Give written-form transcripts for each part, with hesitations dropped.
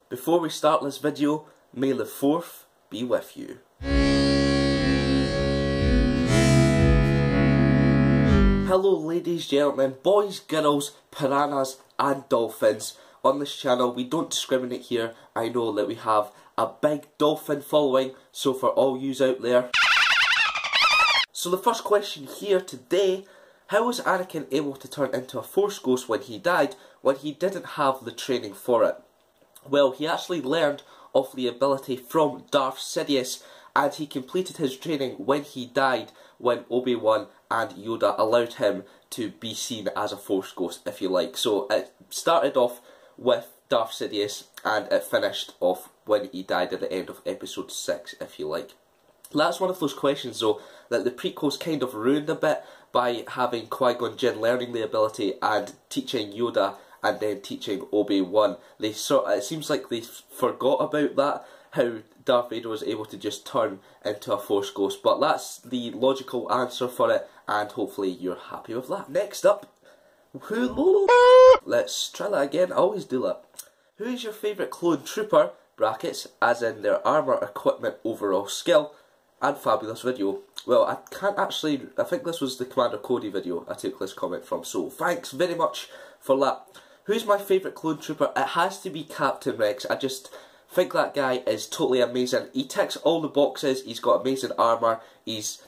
Before we start this video, may the 4th be with you. Hello ladies, gentlemen, boys, girls, piranhas and dolphins. On this channel we don't discriminate here. I know that we have a big dolphin following, so for all yous out there. So the first question here today: how was Anakin able to turn into a Force ghost when he died, when he didn't have the training for it? Well, he actually learned of the ability from Darth Sidious, and he completed his training when he died, when Obi-Wan and Yoda allowed him to be seen as a Force ghost, if you like. So it started off with Darth Sidious and it finished off when he died at the end of episode 6, if you like. That's one of those questions though that the prequels kind of ruined a bit by having Qui-Gon Jinn learning the ability and teaching Yoda and then teaching Obi-Wan. It seems like they forgot about that, how Darth Vader was able to just turn into a Force ghost, but that's the logical answer for it, and hopefully you're happy with that. Next up, let's try that again, I always do that. Who is your favourite clone trooper, brackets, as in their armour, equipment, overall skill, and fabulous video? Well, I can't actually, I think this was the Commander Cody video I took this comment from, so thanks very much for that. Who's my favourite clone trooper? It has to be Captain Rex. I just think that guy is totally amazing. He ticks all the boxes, he's got amazing armour, he's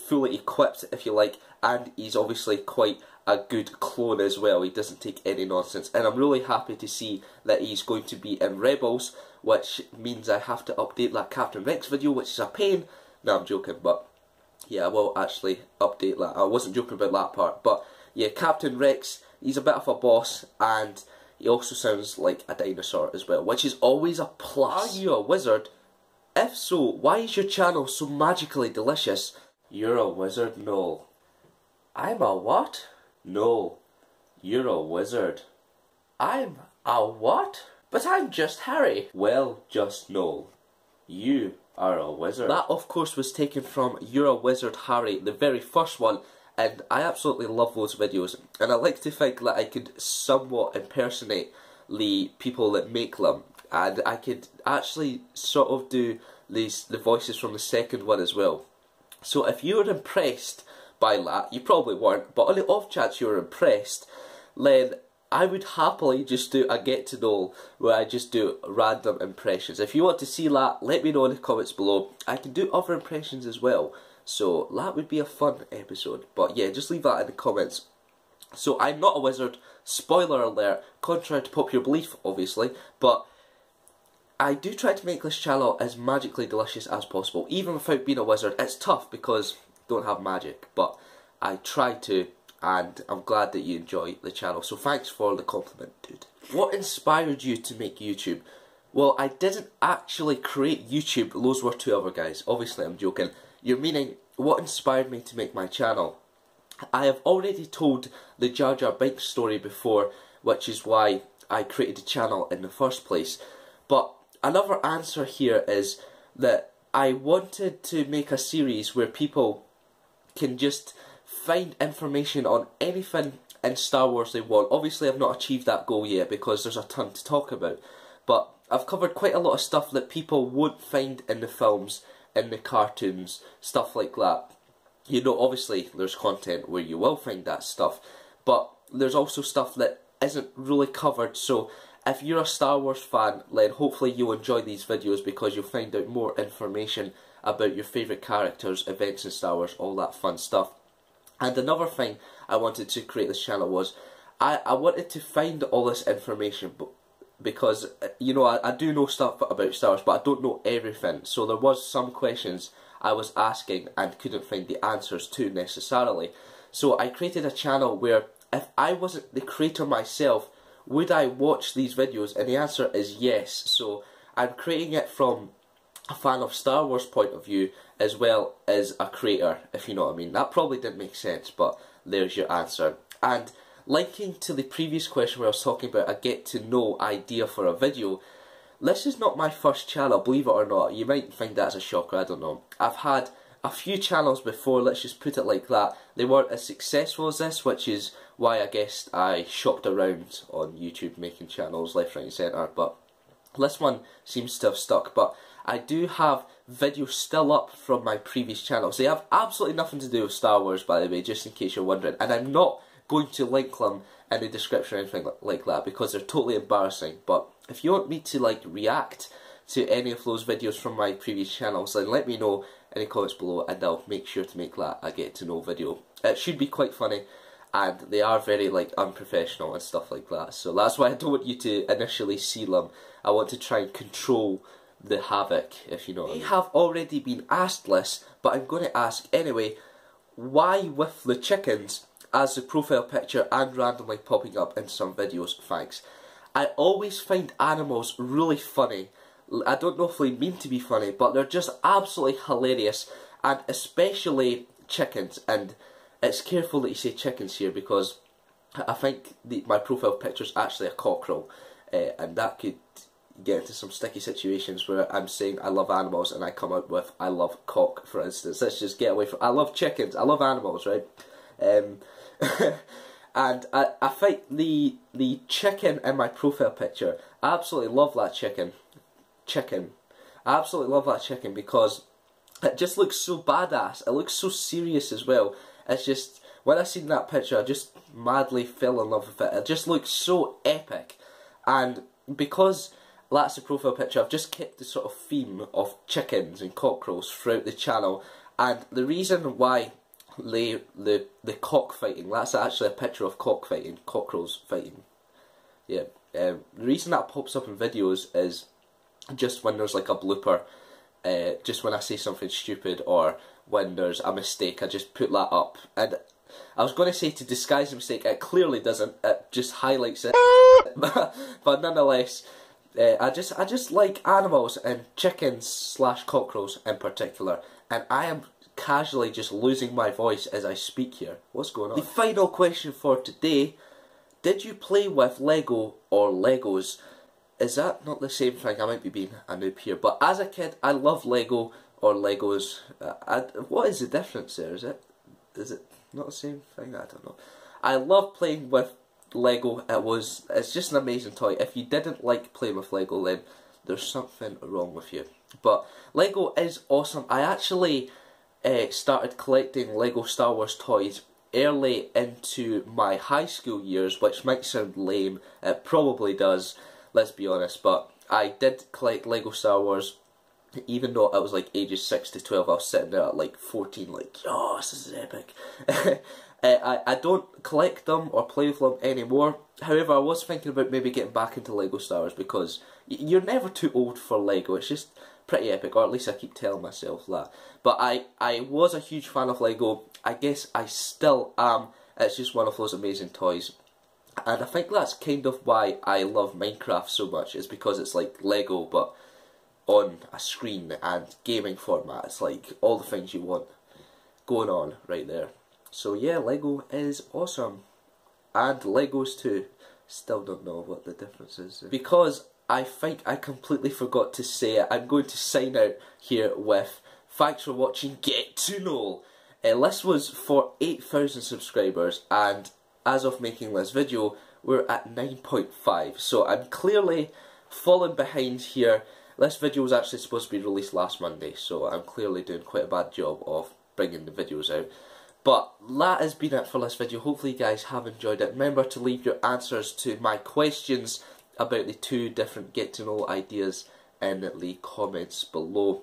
fully equipped, if you like, and he's obviously quite a good clone as well. He doesn't take any nonsense, and I'm really happy to see that he's going to be in Rebels, which means I have to update that Captain Rex video, which is a pain. No, I'm joking, but yeah, I will actually update that. I wasn't joking about that part, but yeah, Captain Rex, he's a bit of a boss, and he also sounds like a dinosaur as well, which is always a plus. Are you a wizard? If so, why is your channel so magically delicious? You're a wizard, Noel. I'm a what? No, you're a wizard. I'm a what? But I'm just Harry. Well, just Noel. You are a wizard. That, of course, was taken from You're a Wizard, Harry, the very first one, and I absolutely love those videos, and I like to think that I could somewhat impersonate the people that make them, and I could actually sort of do the voices from the second one as well. So if you were impressed by that, you probably weren't, but on the off chance you were impressed, then I would happily just do a Get to Know where I just do random impressions. If you want to see that, let me know in the comments below. I can do other impressions as well, so that would be a fun episode. But yeah, just leave that in the comments. So I'm not a wizard, spoiler alert, contrary to popular belief obviously, but I do try to make this channel as magically delicious as possible, even without being a wizard. It's tough because I don't have magic, but I try to, and I'm glad that you enjoy the channel, so thanks for the compliment, dude. What inspired you to make YouTube? Well, I didn't actually create YouTube, those were two other guys. Obviously I'm joking. You're meaning, what inspired me to make my channel? I have already told the Jar Jar Binks story before, which is why I created the channel in the first place. But another answer here is that I wanted to make a series where people can just find information on anything in Star Wars they want. Obviously I've not achieved that goal yet because there's a ton to talk about, but I've covered quite a lot of stuff that people won't find in the films, in the cartoons, stuff like that. You know, obviously there's content where you will find that stuff, but there's also stuff that isn't really covered. So if you're a Star Wars fan, then hopefully you'll enjoy these videos because you'll find out more information about your favourite characters, events in Star Wars, all that fun stuff. And another thing I wanted to create this channel was, I wanted to find all this information, because, you know, I do know stuff about Star Wars, but I don't know everything. So there was some questions I was asking and couldn't find the answers to necessarily. So I created a channel where, if I wasn't the creator myself, would I watch these videos? And the answer is yes. So I'm creating it from a fan of Star Wars point of view, as well as a creator, if you know what I mean. That probably didn't make sense, but there's your answer. And linking to the previous question where I was talking about a get to know idea for a video, this is not my first channel, believe it or not. You might find that as a shocker, I don't know. I've had a few channels before, let's just put it like that. They weren't as successful as this, which is why I guess I shopped around on YouTube making channels left, right and centre. But This one seems to have stuck, but I do have videos still up from my previous channels. They have absolutely nothing to do with Star Wars, by the way, just in case you're wondering. And I'm not going to link them in the description or anything like that, because they're totally embarrassing. But if you want me to like react to any of those videos from my previous channels, then let me know in the comments below, and I'll make sure to make that a get to know video. It should be quite funny, and they are very like unprofessional and stuff like that. So that's why I don't want you to initially see them. I want to try and control the havoc, if you know what I mean. I have already been asked this, but I'm going to ask anyway. Why with the chickens as the profile picture and randomly popping up in some videos? Thanks. I always find animals really funny. I don't know if they mean to be funny, but they're just absolutely hilarious, and especially chickens. And it's careful that you say chickens here, because I think my profile picture is actually a cockerel, and that could get into some sticky situations where I'm saying I love animals and I come out with I love cock, for instance. Let's just get away from. I love chickens. I love animals, right? And I think the chicken in my profile picture, I absolutely love that chicken. I absolutely love that chicken because it just looks so badass. It looks so serious as well. It's just, when I seen that picture, I just madly fell in love with it. It just looks so epic. And because that's the profile picture, I've just kept the sort of theme of chickens and cockerels throughout the channel. And the reason why the cockfighting, that's actually a picture of cockfighting, cockerels fighting. Yeah, the reason that pops up in videos is just when there's like a blooper, just when I say something stupid or when there's a mistake, I just put that up. And I was going to say to disguise the mistake, it clearly doesn't, it just highlights it. But nonetheless, I just like animals, and chickens / cockerels in particular, and I am casually just losing my voice as I speak here. What's going on? The final question for today: did you play with Lego or Legos? Is that not the same thing? I might be being a noob here, but as a kid, I love Lego or Legos. What is the difference there? Is it not the same thing? I don't know. I love playing with Lego. It's just an amazing toy. If you didn't like playing with Lego, then there's something wrong with you. But Lego is awesome. I actually started collecting Lego Star Wars toys early into my high school years, which might sound lame. It probably does, let's be honest, but I did collect Lego Star Wars. Even though I was like ages 6 to 12, I was sitting there at like 14 like, oh, this is epic. I don't collect them or play with them anymore. However, I was thinking about maybe getting back into Lego Star Wars, because you're never too old for Lego. It's just pretty epic, or at least I keep telling myself that. But I was a huge fan of Lego. I guess I still am. It's just one of those amazing toys. And I think that's kind of why I love Minecraft so much, is because it's like Lego, but on a screen and gaming format. It's like all the things you want going on right there. So yeah, Lego is awesome. And Legos too. Still don't know what the difference is. Because I think I completely forgot to say it, I'm going to sign out here with thanks for watching Get to Noel. This was for 8,000 subscribers, and as of making this video, we're at 9.5. So I'm clearly falling behind here. This video was actually supposed to be released last Monday, so I'm clearly doing quite a bad job of bringing the videos out. But that has been it for this video. Hopefully you guys have enjoyed it. Remember to leave your answers to my questions about the 2 different get to know ideas in the comments below.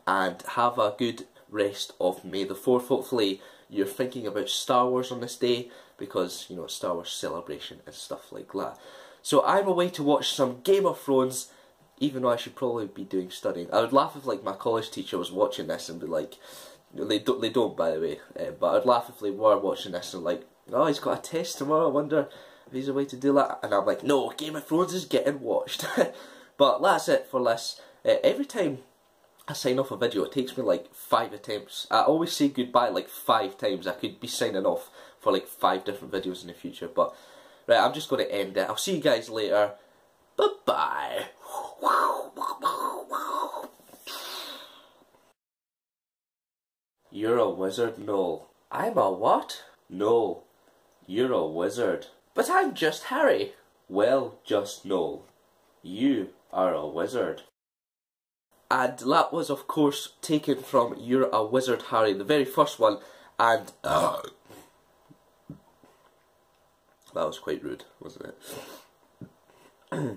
And have a good rest of May the 4th. Hopefully you're thinking about Star Wars on this day, because, you know, Star Wars celebration and stuff like that. So I'm away to watch some Game of Thrones, even though I should probably be doing studying. I would laugh if like my college teacher was watching this and be like, they don't by the way, but I'd laugh if they were watching this and like, oh, he's got a test tomorrow, I wonder if he's away to do that. And I'm like, no, Game of Thrones is getting watched. But that's it for this. Every time I sign off a video, it takes me like 5 attempts. I always say goodbye like 5 times. I could be signing off for like 5 different videos in the future. But right, I'm just going to end it. I'll see you guys later. Bye-bye. You're a wizard, Noel. I'm a what? Noel. You're a wizard. But I'm just Harry. Well, just Noel. You are a wizard. And that was, of course, taken from You're a Wizard, Harry, the very first one, and that was quite rude, wasn't it?